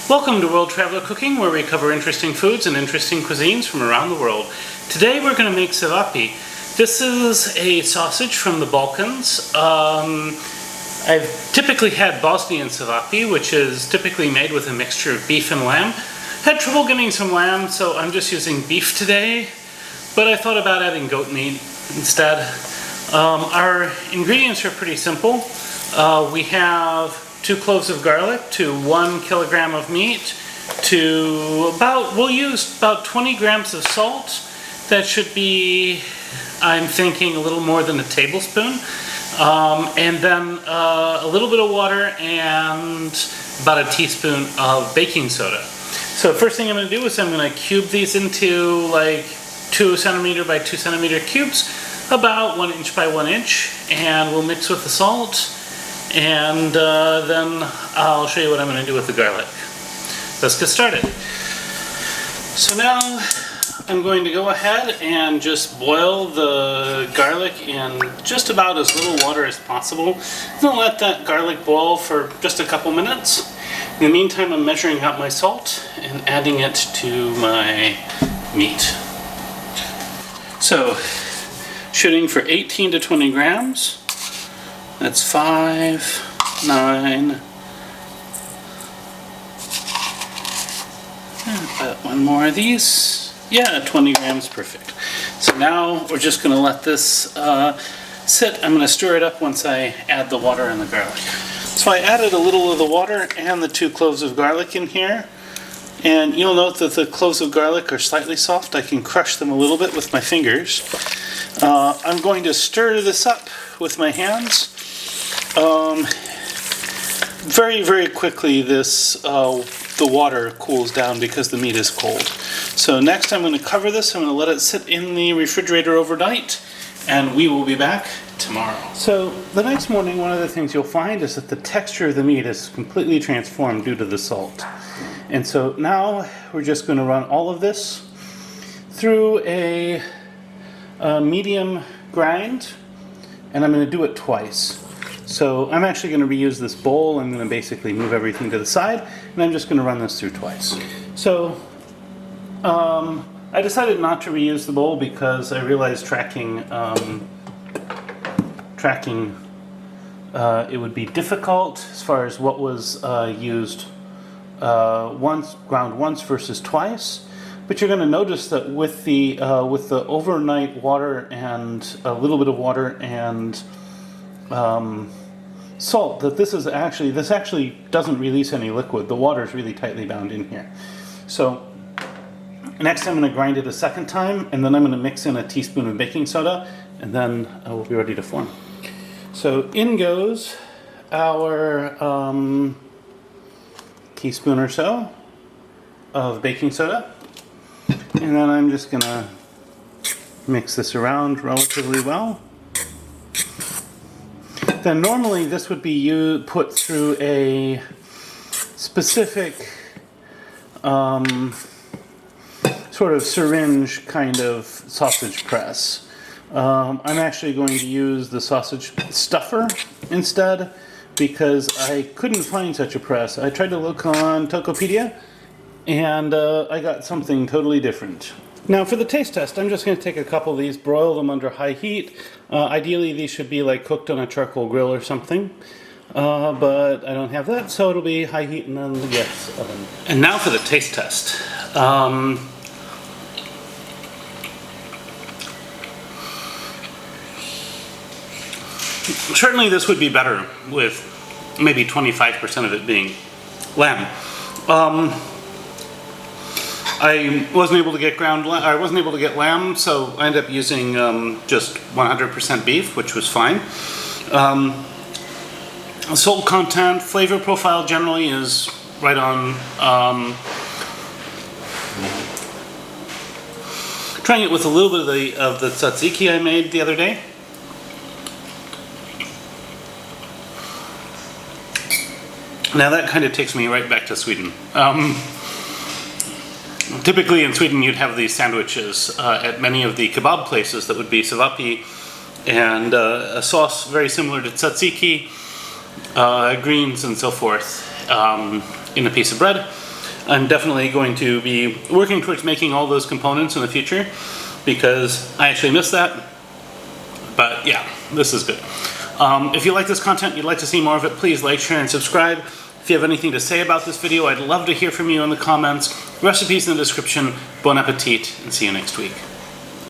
Welcome to World Traveler Cooking, where we cover interesting foods and interesting cuisines from around the world. Today we're going to make cevapi. This is a sausage from the Balkans. I've typically had Bosnian cevapi, which is typically made with a mixture of beef and lamb. Had trouble getting some lamb, so I'm just using beef today, but I thought about adding goat meat instead. Our ingredients are pretty simple. We have 2 cloves of garlic to 1 kilogram of meat to we'll use about 20 grams of salt. That should be, I'm thinking, a little more than a tablespoon. And then a little bit of water and about a teaspoon of baking soda. So first thing I'm going to do is I'm going to cube these into like 2 centimeter by 2 centimeter cubes, about 1 inch by 1 inch, and we'll mix with the salt. And then I'll show you what I'm going to do with the garlic. Let's get started. So now I'm going to go ahead and just boil the garlic in just about as little water as possible. I'm going to let that garlic boil for just a couple minutes. In the meantime, I'm measuring out my salt and adding it to my meat. So, shooting for 18 to 20 grams. That's 5, 9, about 1 more of these. Yeah, 20 grams, perfect. So now we're just going to let this sit. I'm going to stir it up once I add the water and the garlic. So I added a little of the water and the 2 cloves of garlic in here. And you'll note that the cloves of garlic are slightly soft. I can crush them a little bit with my fingers. I'm going to stir this up with my hands. Very, very quickly the water cools down because the meat is cold. So next I'm going to cover this. I'm going to let it sit in the refrigerator overnight, and we will be back tomorrow. So the next morning, one of the things you'll find is that the texture of the meat is completely transformed due to the salt. And so now we're just going to run all of this through a medium grind, and I'm going to do it twice. So I'm actually going to reuse this bowl. I'm going to basically move everything to the side, and I'm just going to run this through twice. So I decided not to reuse the bowl because I realized tracking it would be difficult as far as what was used ground once versus twice. But you're going to notice that with the overnight water and a little bit of water and salt, that this actually doesn't release any liquid. The water is really tightly bound in here. So next I'm going to grind it a second time, and then I'm going to mix in a teaspoon of baking soda, and then we'll be ready to form. So in goes our teaspoon or so of baking soda, and then I'm just going to mix this around relatively well. Then normally this would be put through a specific sort of syringe kind of sausage press. I'm actually going to use the sausage stuffer instead because I couldn't find such a press. I tried to look on Tokopedia, and I got something totally different. Now for the taste test, I'm just going to take a couple of these, broil them under high heat. Ideally these should be like cooked on a charcoal grill or something, but I don't have that, so it'll be high heat and then the gas oven. And now for the taste test. Certainly this would be better with maybe 25% of it being lamb. I wasn't able to get lamb, so I ended up using just 100% beef, which was fine. Salt content, flavor profile generally is right on. Trying it with a little bit of the tzatziki I made the other day. Now that kind of takes me right back to Sweden. Typically in Sweden you'd have these sandwiches at many of the kebab places that would be cevapi and a sauce very similar to tzatziki, greens and so forth in a piece of bread. I'm definitely going to be working towards making all those components in the future because I actually missed that. But yeah, this is good. If you like this content, you'd like to see more of it, please like, share, and subscribe. If you have anything to say about this video, I'd love to hear from you in the comments. Recipes in the description. Bon appetit, and see you next week.